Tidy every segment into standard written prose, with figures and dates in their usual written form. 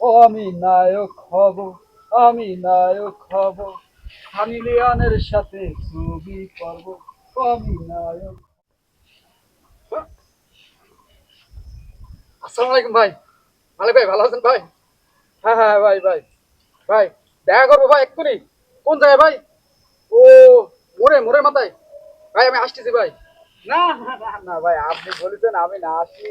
ও আমি নায়ক হব, আমি নায়ক হব, সানি লিওনের সাথে ছবি করব, ও আমি নায়ক। আসসালামু আলাইকুম ভাই। মালিক ভাই ভালো আছেন ভাই? হ্যাঁ হ্যাঁ ভাই ভাই ভাই, দেখা করবো ভাই এক্ষুনি। কোন জায়গায় ভাই? ও মোড়ে মোড়ের মাথায়। ভাই আমি আসতেছি ভাই। না না না না ভাই, আপনি বলেছেন আমি না আসি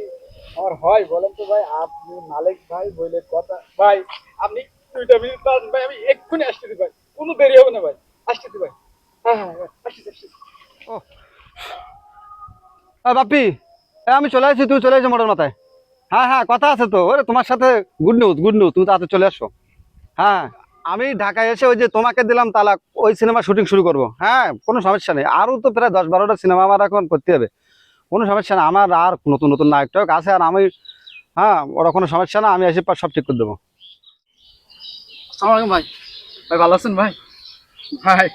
আমার হয় বলেন তো ভাই? আপনি মালিক ভাই বলে কথা ভাই। আপনি 2টা মিনিট দাঁড়ান ভাই, আমি এক্ষুনি আসতেছি ভাই। কোনো দেরি হবে না ভাই, আসতেছি ভাই। হ্যাঁ হ্যাঁ হ্যাঁ, আসতেছি আসতেছি। ও বাপি, আমি চলে আসছি, তুমি চলে এসো মোটর মাথায়। হ্যাঁ হ্যাঁ, কথা আছে তো। ওরে তোমার সাথে গুড নিউজ, গুড নিউজ, তুমি তাড়াতাড়ি চলে আসো। হ্যাঁ, আমি ঢাকায় এসে ওই যে তোমাকে দিলাম তালাক, ওই সিনেমা শুটিং শুরু করব। হ্যাঁ, কোনো সমস্যা নেই। আরও তো প্রায় 10-12টা সিনেমা আমার এখন করতে হবে। কোনো সমস্যা না, আমার আর নতুন নতুন নায়ক টায়ক আছে। আর আমি, হ্যাঁ, ওরা কোনো সমস্যা না, আমি এসে পর সব ঠিক করে দেবো। আসসালামু আলাইকুম ভাই। ভাই ভালো আছেন ভাই? ভাই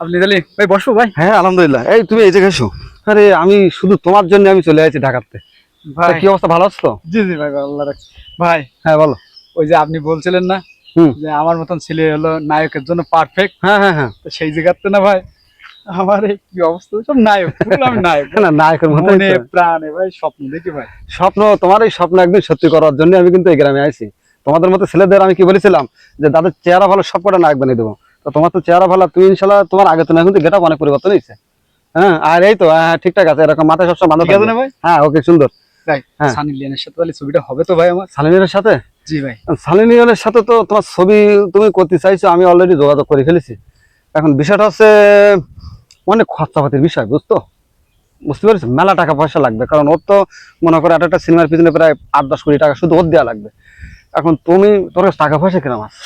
আপনি তাহলে ভাই বসবো ভাই? হ্যাঁ আলহামদুলিল্লাহ। এই তুমি এই জায়গায় এসো। আরে আমি শুধু তোমার জন্য আমি চলে আসছি ঢাকাতে। তা ভাই কি অবস্থা, ভালো আছো তো? জি জি ভাই, আল্লাহ রাখছে ভাই। হ্যাঁ বলো। ওই যে আপনি বলছিলেন না হুম। যে আমার মতন ছেলে হলো নায়কের জন্য পারফেক্ট, হ্যাঁ হ্যাঁ হ্যাঁ। তো সেই জায়গাতে না ভাই আমার এই কি অবস্থা, সব নায়ক, পুরো আমি নায়ক ভাই। না, নায়কের মতোই মনে তো। প্রাণে ভাই স্বপ্ন দেখি ভাই। স্বপ্ন, তোমার এই স্বপ্ন একদিন সত্যি করার জন্য আমি কিন্তু এই গ্রামে আইছি। তোমাদের মতো ছেলেদের আমি কি বলেছিলাম যে তাদের চেহারা ভালো সব কটা নায়ক বানিয়ে দেবো। তো তোমার তো চেহারা ভালো, তুমি ইনশাল্লাহ তোমার আগে তো না কিন্তু গেটআপ অনেক পরিবর্তন হয়েছে। হ্যাঁ, আর এই তো হ্যাঁ, ঠিকঠাক আছে, এরকম মাথায় সবসময় বাঁধা ঠিক আছে থাকবে। না ভাই? হ্যাঁ ওকে, সুন্দর। ভাই হ্যাঁ, সানি লিওনের সাথে তাহলে ছবিটা হবে তো ভাই আমার? সালিনের সাথে, জি ভাই। সালিনের সাথে তো তোমার ছবি তুমি করতে চাইছো, আমি অলরেডি যোগাযোগ করে ফেলেছি। এখন বিষয়টা হচ্ছে অনেক খরচাপাতির বিষয়, বুঝতে পেরেছো? মেলা টাকা পয়সা লাগবে, কারণ ওর তো মনে করো একটা সিনেমার পিছনে প্রায় 8-10 কোটি টাকা শুধু ওর দেওয়া লাগবে। এখন তুমি, তোর কাছে টাকা পয়সা কিরম আছে?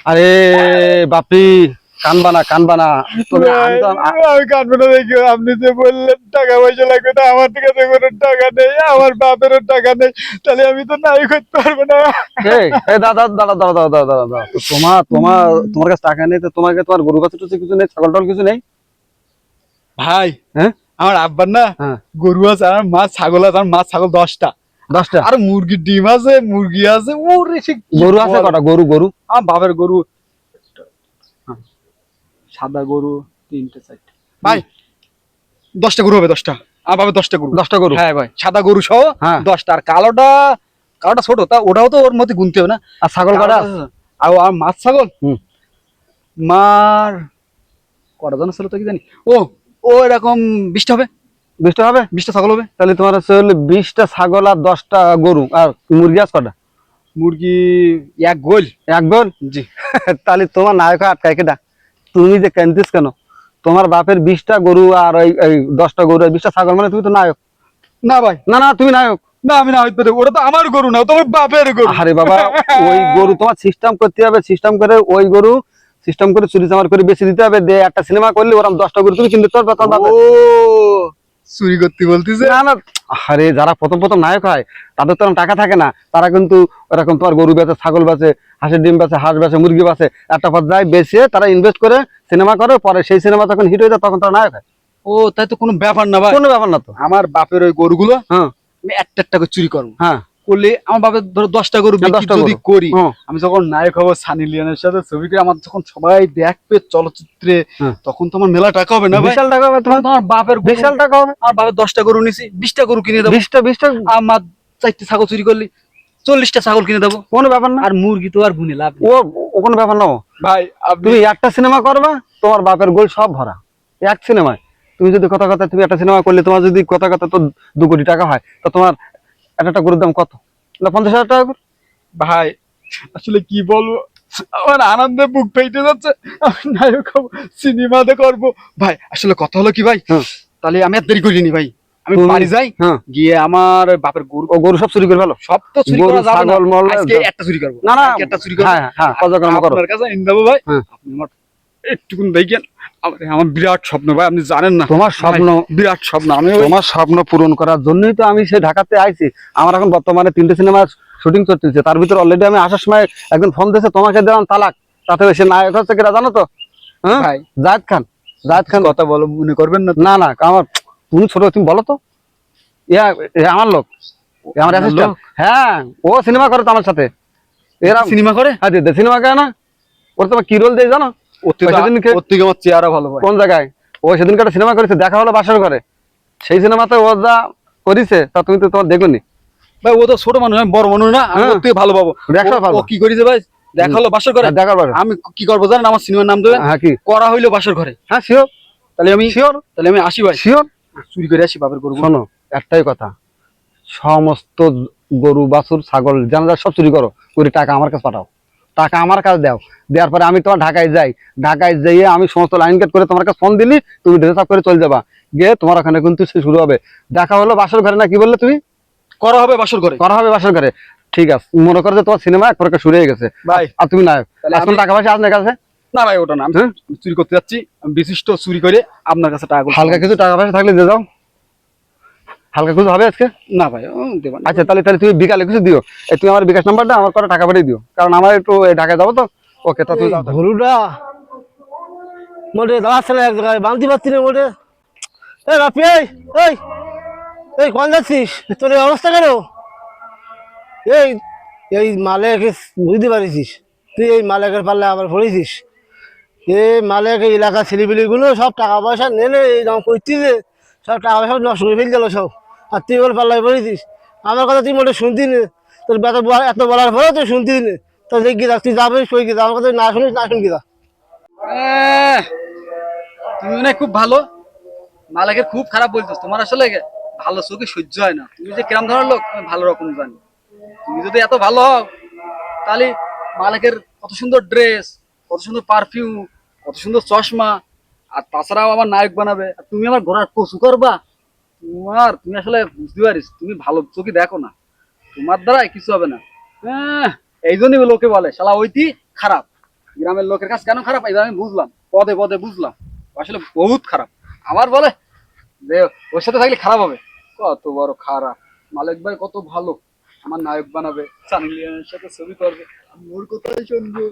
আরে বাপি, কানবা না কানবা না। তুমি, আমি তো আমি কাঁদবো না দেখি, আপনি যে বললেন টাকা পয়সা লাগবে, তো আমার কাছে কোনো টাকা নেই, আমার বাপেরও টাকা নেই, তাহলে আমি তো নাই করতে পারবো না। এই এই দাদা দাদা দাদা দাদা দাদা দাদা, তো তোমার তোমার তোমার কাছে টাকা নেই, তো তোমাকে তোমার গরু কাছে টুছে কিছু নেই, ছাগল টাগল কিছু নেই? ভাই হ্যাঁ আমার আব্বার না হ্যাঁ। গরু আছে, আর মাছ ছাগল আছে, আর মাছ ছাগল 10টা, 10টা আর মুরগির ডিম আছে, মুরগি আছে, ওরে সে কি গরু আছে? বলে। কটা গরু? গরু আমার বাপের গরু, সাদা গরু 3টে 4টে ভাই, 10টা গরু হবে, 10টা। আমার বাপের 10টা গরু। 10টা গরু? হ্যাঁ ভাই, সাদা গরু সহ হ্যাঁ। 10টা। আর কালোটা, কালোটা ছোট, তা ওটাও তো ওর মধ্যে গুনতে হবে না? আর ছাগল কটা? আর আর মাছ ছাগল হুম। মার কটা জন ছিল তো কি জানি, ও ও এরকম 20টা হবে। 20টা হবে? 20টা ছাগল হবে। তাহলে তোমার হচ্ছে হলো 20টা ছাগল আর 10টা গরু। আর মুরগি আছে কটা? মুরগি এক গোল। এক গোল? জি। তাহলে তোমার নায়ক আটকায় কেটা? তুমি যে কান্দিস কেন? তোমার বাপের 20টা গরু আর ওই 10টা গরু আর 20টা ছাগল, মানে তুমি তো নায়ক। না ভাই, না না, তুমি নায়ক। না আমি না হইতে পারি, ওটা তো আমার গরু না, ও তো আমার বাপের গরু। আরে বাবা, ওই গরু তোমার সিস্টেম করতে হবে, সিস্টেম করে ওই গরু সিস্টেম করে চুরি চামার করে বেশি দিতে হবে। দিয়ে একটা সিনেমা করলে ওরকম 10টা গরু তুমি কিনতে পারবে তোমার বাপের। ও চুরি করতে বলতেছে? না না, আরে যারা প্রথম প্রথম নায়ক হয় তাদের তো এরকম টাকা থাকে না, তারা কিন্তু এরকম তোমার গরু বেচে, ছাগল বেচে, হাঁসের ডিম বেচে, হাঁস বেচে, মুরগি বেচে, একটা পর্যায়ে বেচে তারা ইনভেস্ট করে সিনেমা করে, পরে সেই সিনেমা যখন হিট হয়ে যায় তখন তারা নায়ক হয়। ও তাই তো কোনো ব্যাপার না ভাই। কোনো ব্যাপার না তো। আমার বাপের ওই গরুগুলো হ্যাঁ আমি একটা একটা করে চুরি করবো। হ্যাঁ করলে আমার বাপের ধরো 10টা গরু হ্যাঁ, বিক্রি 10টা যদি গরু। করি, হ্যাঁ আমি যখন নায়ক হবো সানি লিওনের সাথে ছবি করে, আমার যখন সবাই দেখবে চলচ্চিত্রে, হ্যাঁ। তখন তো আমার মেলা টাকা হবে না ভাই? বিশাল টাকা হবে তোমার। তোমার বাপের গরু, বিশাল টাকা হবে। আমার বাপের 10টা গরু নিছি, 20টা গরু কিনে দেবো। 20টা আমার 4টে ছাগল চুরি করলি 40টা ছাগল কিনে দেবো। কোনো ব্যাপার না। আর মুরগি তো আর গুনে লাভ নেই। ও ও কোনো ব্যাপার না। ভাই আপনি তুমি একটা সিনেমা করবা, তোমার বাপের গোল সব ভরা এক সিনেমায়। তুমি যদি কথা কথা তুমি একটা সিনেমা করলে তোমার যদি কথা কথা তো 2 কোটি টাকা হয়, তো তোমার একটা গরুর দাম কত? না 50,000 টাকা করে। ভাই আসলে কি বলবো, আমার আনন্দে বুক ফেটে যাচ্ছে। আমি নায়ক হবো, সিনেমাতে করবো। ভাই আসলে কথা হলো কি ভাই, হ্যাঁ তাহলে আমি আর দেরি করিনি ভাই, আমি তুমি, বাড়ি যাই, হ্যাঁ, গিয়ে আমার বাপের গরু, ও গরু সব চুরি করে ফেলো। সব তো চুরি গরু করা যাবে না, ছাগল মল আজকে একটা চুরি করবো, না না। আজকে একটা চুরি করবো। হ্যাঁ হ্যাঁ, কার্যক্রম করো। আপনার কাছে এনে দেবো ভাই, হ্যাঁ, আপনি আমার একটুকুন দেখেন। আমার বিরাট স্বপ্ন ভাই, আপনি জানেন না। তোমার স্বপ্ন, ভাই, বিরাট স্বপ্ন। আমি তোমার স্বপ্ন পূরণ করার জন্যই তো আমি সেই ঢাকাতে আইছি। আমার এখন বর্তমানে 3টে সিনেমার শুটিং চলতেছে, তার ভিতরে অলরেডি আমি আসার সময় একজন ফোন দিয়েছে, তোমাকে দিলাম তালাক। তাতে সে নায়ক হচ্ছে কিনা জানো তো? হ্যাঁ, ভাই জায়েদ খান। জায়েদ খান। কথা বলো, মনে করবেন না তো? না না, আমার, তুমি ছোট, তুমি বলো তো। ইয়া এ আমার লোক, এ আমার আপনার অ্যাসিস্ট্যান্ট। লোক? হ্যাঁ, ও সিনেমা করে তো আমার সাথে। এরা সিনেমা করে? হ্যাঁ দিদি সিনেমা করে না? ওর তোমার কি রোল দেয় জানো? ওর থেকে ওই সেদিনকে ওর থেকে আমার চেহারা ভালো ভাই। কোন জায়গায় ও সেদিনকে একটা সিনেমা করেছে, দেখা হলো বাসর ঘরে। সেই সিনেমাতে ও যা করেছে তা তুমি তো তোমার দেখোনি। ভাই ও তো ছোট মানুষ, আমি বড় মানুষ না, আমি হ্যাঁ। ওর থেকে ভালো পাবো। দেখা ও- পাবো। ও কি করেছে ভাই, দেখা হলো বাসর ঘরে। হ্যাঁ, দেখার পরে আমি কি করবো জানেন? আমার সিনেমার নাম দেবেন, হ্যাঁ কি করা হইলো বাসর ঘরে। হ্যাঁ শিওর তাহলে আমি শিওর আসি ভাই, শিওর। চুরি করে আসি বাপের গরু। শোনো একটাই কথা, সমস্ত গরু বাছুর ছাগল জানা সব চুরি করো করে টাকা আমার কাছে পাঠাও, টাকা আমার কাছে দাও। দেওয়ার পরে আমি তোমার ঢাকায় যাই, ঢাকায় যেয়ে আমি সমস্ত লাইন কাট করে তোমার কাছে ফোন দিলি, তুমি ড্রেস আপ করে চলে যাবা। গিয়ে তোমার ওখানে কিন্তু সে শুরু হবে। দেখা হলো বাসর ঘরে না কি বললে তুমি? করা হবে বাসর ঘরে। করা হবে বাসর ঘরে। ঠিক আছে, মনে করো যে তোমার সিনেমা এক প্রকার শুরু হয়ে গেছে ভাই আর তুমি নায়ক। তাহলে আসলে আমি- টাকা পয়সা আপনার কাছে? না ভাই ওটা না, আমি হ্যাঁ? চুরি করতে যাচ্ছি, আমি বিশিষ্ট চুরি করে আপনার কাছে টাকা হালকা কিছু টাকা পয়সা থাকলে দিয়ে যাও, হালকা কিছু হবে আজকে। না ভাই দেবেন। আচ্ছা তাহলে তাহলে তুমি বিকালে কিছু দিও। এই তুমি আমার বিকাশ নাম্বারটা আমার করে টাকা পাঠিয়ে দিও, কারণ আমার একটু এই ঢাকায় যাবো তো। ওকে তা তুমি যাও তাহলে। গরুটা মোটে দাঁড়াচ্ছে না এক জায়গায়, বাঁধতে পারছি না মোটে। এই বাপি, এই এই এই কোন যাচ্ছিস? তোর এই অবস্থা কেন? এই এই মালেক বুঝতে পারিস? তুই এই মালেকের পাল্লে আবার পড়েছিস। এই মালেক এই এলাকার ছেলেপিলিগুলো সব টাকা পয়সা নেনে এই দাম করছিস, সব টাকা পয়সা নষ্ট করে ফেল গেল সব। আর তুই বলে পাল্লায় পড়েছিস। আমার কথা তুই মোটে শুনতি নে, তোর বেটা এত বলার পরেও তুই শুনতি নে। তো দেখি তুই যাবে সই গিয়ে আমার কথা না শুনিস, না শুনবি না। তুমি না খুব ভালো, মালাকের খুব খারাপ বলতো। তোমার আসলে ভালো চোখে সহ্য হয় না। তুমি যে কিরম ধরনের লোক আমি ভালো রকম জানি। তুমি যদি এত ভালো হও, তাহলে মালাকের কত সুন্দর ড্রেস, কত সুন্দর পারফিউম, কত সুন্দর চশমা, আর তাছাড়াও আমার নায়ক বানাবে, আর তুমি আমার ঘোড়ার কচু করবা। তুমি আসলে বুঝতে পারিস, তুমি ভালো চোখে দেখো না, তোমার দ্বারাই কিছু হবে না। এই জন্যই লোকে বলে শালা ওইটি খারাপ। গ্রামের লোকের কাছে কেন খারাপ এবার আমি বুঝলাম, পদে পদে বুঝলাম। ও আসলে বহুত খারাপ। আমার বলে যে ওর সাথে থাকলে খারাপ হবে, কত বড় খারাপ। মালিক ভাই কত ভালো, আমার নায়ক বানাবে, সানি লিওনের সাথে ছবি করবে, আমি ওর কথাই শুনবো।